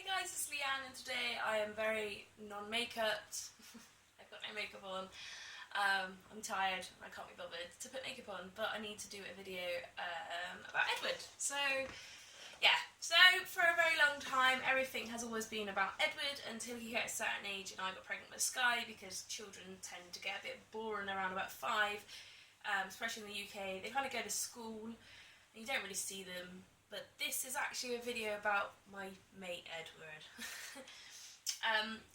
guys, it's Leanne and today I am very non-makeupped. I've got no makeup on. I'm tired, I can't be bothered to put makeup on, but I need to do a video about Edward. So for a very long time everything has always been about Edward until he hit a certain age and I got pregnant with Sky, because children tend to get a bit boring around about 5, especially in the UK. They kind of go to school and you don't really see them. But this is actually a video about my mate Edward.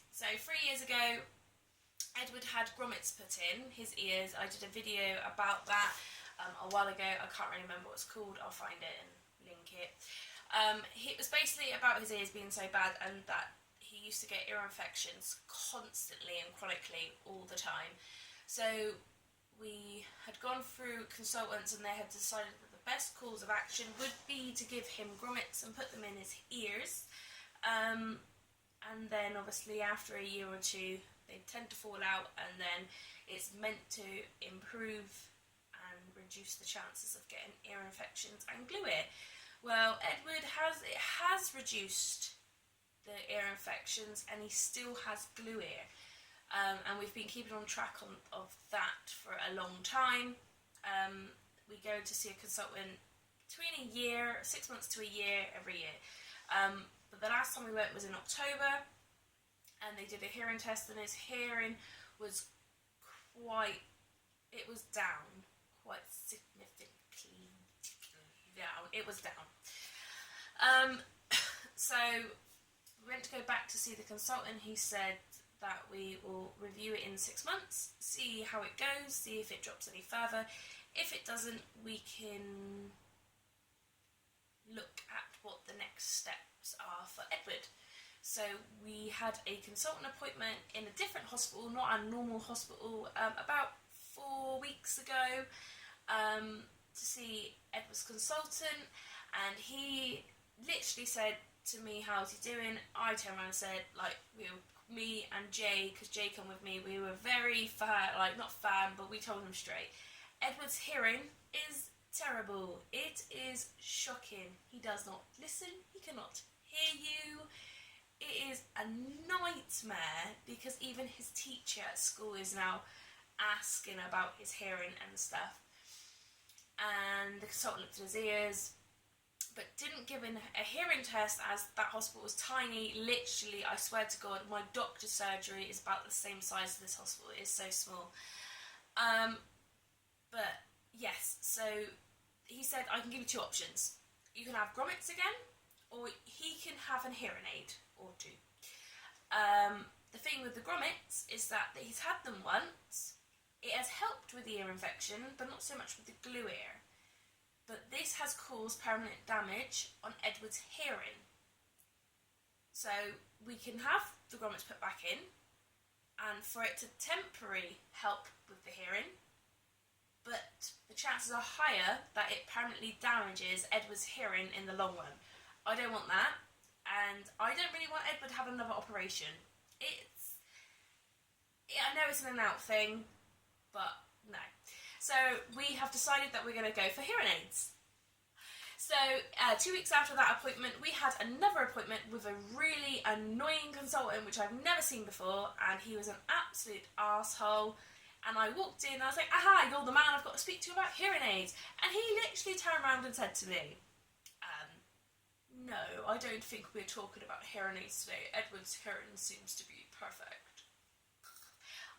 So 3 years ago, Edward had grommets put in his ears. I did a video about that a while ago. I can't really remember what it's called. I'll find it and link it. It was basically about his ears being so bad and that he used to get ear infections constantly and chronically all the time. So we had gone through consultants and they had decided that the best course of action would be to give him grommets and put them in his ears, and then obviously after a year or two they tend to fall out, and then it's meant to improve and reduce the chances of getting ear infections and glue ear. Well, Edward has reduced the ear infections and he still has glue ear. And we've been keeping on track of that for a long time. We go to see a consultant between 6 months to a year, every year. But the last time we went was in October, and they did a hearing test, and his hearing was down quite significantly down. It was down. So we went to go back to see the consultant. He said that we will review it in 6 months, see how it goes, see if it drops any further. If it doesn't, we can look at what the next steps are for Edward. So we had a consultant appointment in a different hospital, not a normal hospital, about 4 weeks ago, to see Edward's consultant, and he literally said to me, "How's he doing?" I turned around and said, me and Jay, because Jay come with me, we were very not firm, but we told him straight. Edward's hearing is terrible. It is shocking. He does not listen. He cannot hear you. It is a nightmare, because even his teacher at school is now asking about his hearing and stuff. And the consultant looked at his ears, but didn't give him a hearing test, as that hospital was tiny. Literally, I swear to God, my doctor's surgery is about the same size as this hospital. It is so small. But yes, so he said, I can give you 2 options. You can have grommets again, or he can have a hearing aid or 2. The thing with the grommets is that he's had them once. It has helped with the ear infection, but not so much with the glue ear. But this has caused permanent damage on Edward's hearing. So we can have the grommets put back in, and for it to temporarily help with the hearing, but the chances are higher that it permanently damages Edward's hearing in the long run. I don't want that, and I don't really want Edward to have another operation. I know it's an in-out thing, but no. So we have decided that we're going to go for hearing aids. So 2 weeks after that appointment, we had another appointment with a really annoying consultant, which I've never seen before, and he was an absolute arsehole. And I walked in and I was like, "Aha, you're the man I've got to speak to about hearing aids." And he literally turned around and said to me, "No, I don't think we're talking about hearing aids today. Edward's hearing seems to be perfect."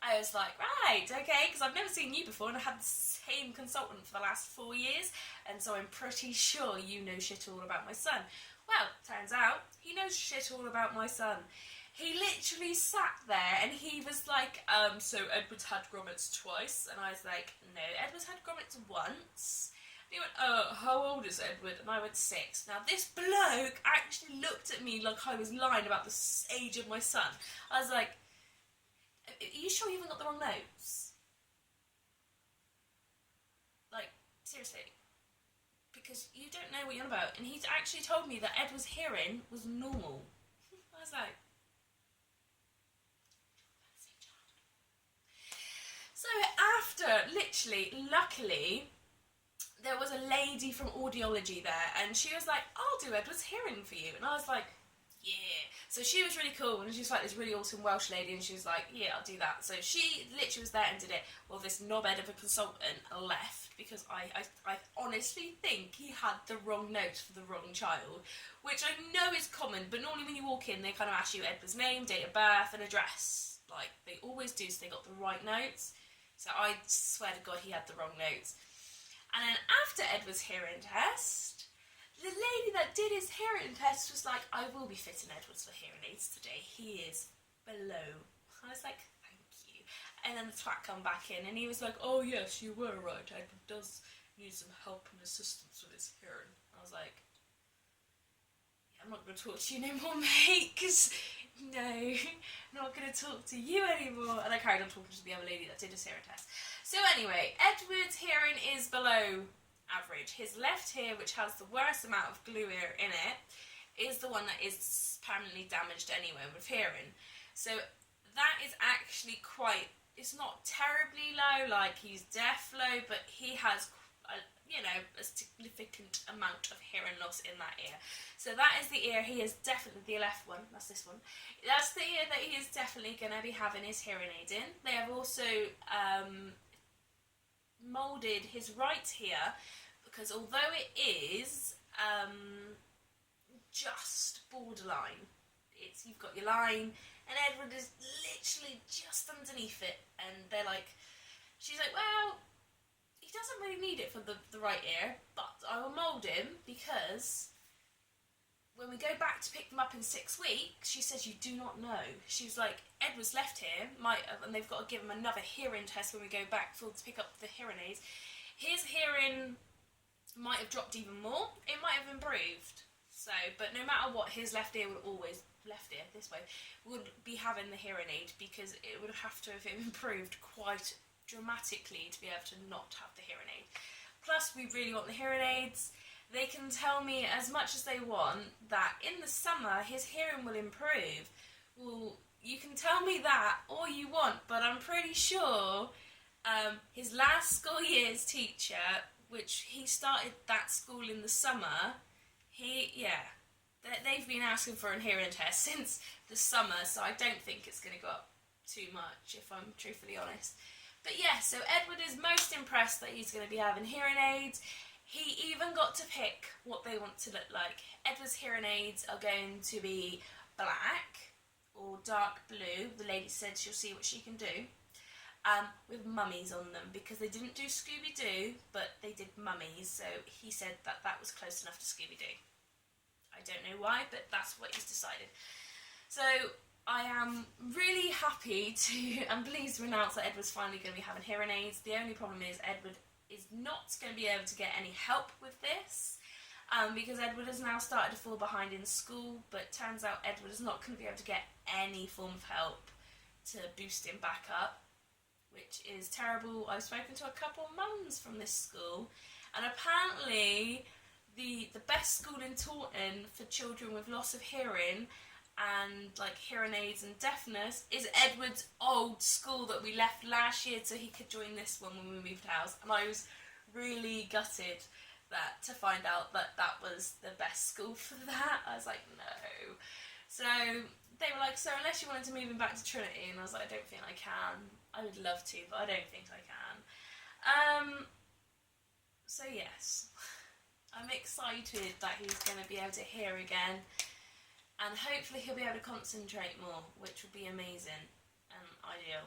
I was like, right, okay, because I've never seen you before and I've had the same consultant for the last 4 years, and so I'm pretty sure you know shit all about my son. Well, turns out he knows shit all about my son. He literally sat there and he was like, "So Edward's had grommets twice?" And I was like, "No, Edward's had grommets once." And he went, "Oh, how old is Edward?" And I went, 6. Now this bloke actually looked at me like I was lying about the age of my son. I was like, "Are you sure you haven't got the wrong notes?" Like, seriously. Because you don't know what you're on about. And he's actually told me that Edward's hearing was normal. I was like, so after, luckily, there was a lady from audiology there, and she was like, "I'll do Edward's hearing for you." And I was like, yeah. So she was really cool, and she was like this really awesome Welsh lady, and she was like, yeah, I'll do that. So she literally was there and did it. Well, this knobhead of a consultant left because I honestly think he had the wrong note for the wrong child, which I know is common, but normally when you walk in, they kind of ask you Edward's name, date of birth, and address. Like, they always do, so they got the right notes. So I swear to God he had the wrong notes. And then after Edward's hearing test, the lady that did his hearing test was like, I will be fitting Edwards for hearing aids today. He is below. I was like, thank you. And then the twat come back in and he was like, oh yes, you were right. Edward does need some help and assistance with his hearing. I was like, yeah, I'm not going to talk to you no more, mate, because no, I'm not going to talk to you anymore. And I carried on talking to the other lady that did his hearing test. So anyway, Edward's hearing is below average. His left ear, which has the worst amount of glue ear in it, is the one that is permanently damaged anyway with hearing. So that is actually quite, it's not terribly low, like he's deaf low, but he has a significant amount of hearing loss in that ear. So that is the ear, he is definitely, the left one, that's this one, that's the ear that he is definitely going to be having his hearing aid in. They have also moulded his right ear, because although it is just borderline, you've got your line, and Edward is literally just underneath it, and they're like, she's like, well, he doesn't really need it for the right ear, but I will mould him, because when we go back to pick them up in 6 weeks, she says, you do not know. She was like, Edward's left ear might have, and they've got to give him another hearing test when we go back to pick up the hearing aids. His hearing might have dropped even more. It might have improved. So, but no matter what, his left ear would always, left ear, this way, would be having the hearing aid, because it would have to have improved quite dramatically to be able to not have the hearing aid. Plus, we really want the hearing aids. They can tell me as much as they want that in the summer his hearing will improve. Well, you can tell me that all you want, but I'm pretty sure his last school year's teacher, which he started that school in the summer, they've been asking for a hearing test since the summer, so I don't think it's going to go up too much, if I'm truthfully honest. But yeah, so Edward is most impressed that he's going to be having hearing aids. He even got to pick what they want to look like. Edward's hearing aids are going to be black or dark blue. The lady said she'll see what she can do. With mummies on them, because they didn't do Scooby-Doo, but they did mummies, so he said that that was close enough to Scooby-Doo. I don't know why, but that's what he's decided. So I am really happy to and pleased to announce that Edward's finally going to be having hearing aids. The only problem is Edward is not going to be able to get any help with this, because Edward has now started to fall behind in school, but turns out Edward is not going to be able to get any form of help to boost him back up, which is terrible. I've spoken to a couple of mums from this school, and apparently the best school in Taunton for children with loss of hearing and like hearing aids and deafness is Edward's old school that we left last year so he could join this one when we moved house, and I was really gutted to find out that that was the best school for that. I was like, no. So they were like, so unless you wanted to move him back to Trinity, and I was like, I don't think I can. I would love to, but I don't think I can. So yes, I'm excited that he's going to be able to hear again, and hopefully he'll be able to concentrate more, which will be amazing and ideal.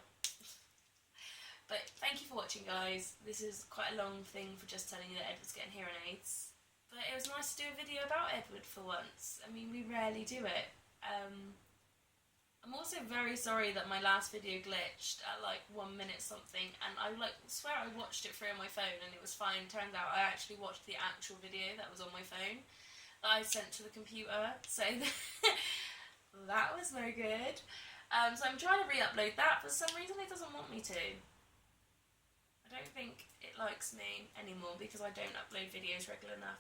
But thank you for watching, guys. This is quite a long thing for just telling you that Edward's getting hearing aids, but it was nice to do a video about Edward for once. I mean, we rarely do it. I'm also very sorry that my last video glitched at like 1 minute something, and I swear I watched it through on my phone and it was fine. Turned out I actually watched the actual video that was on my phone that I sent to the computer, so that was no good. So I'm trying to re-upload that. For some reason it doesn't want me to. I don't think it likes me anymore because I don't upload videos regular enough.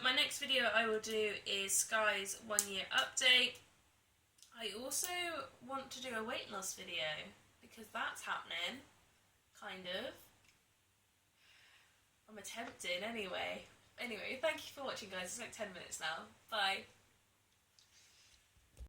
My next video I will do is Sky's 1 year update. I also want to do a weight loss video because that's happening, kind of. I'm attempting anyway. Anyway, thank you for watching, guys. It's like 10 minutes now. Bye.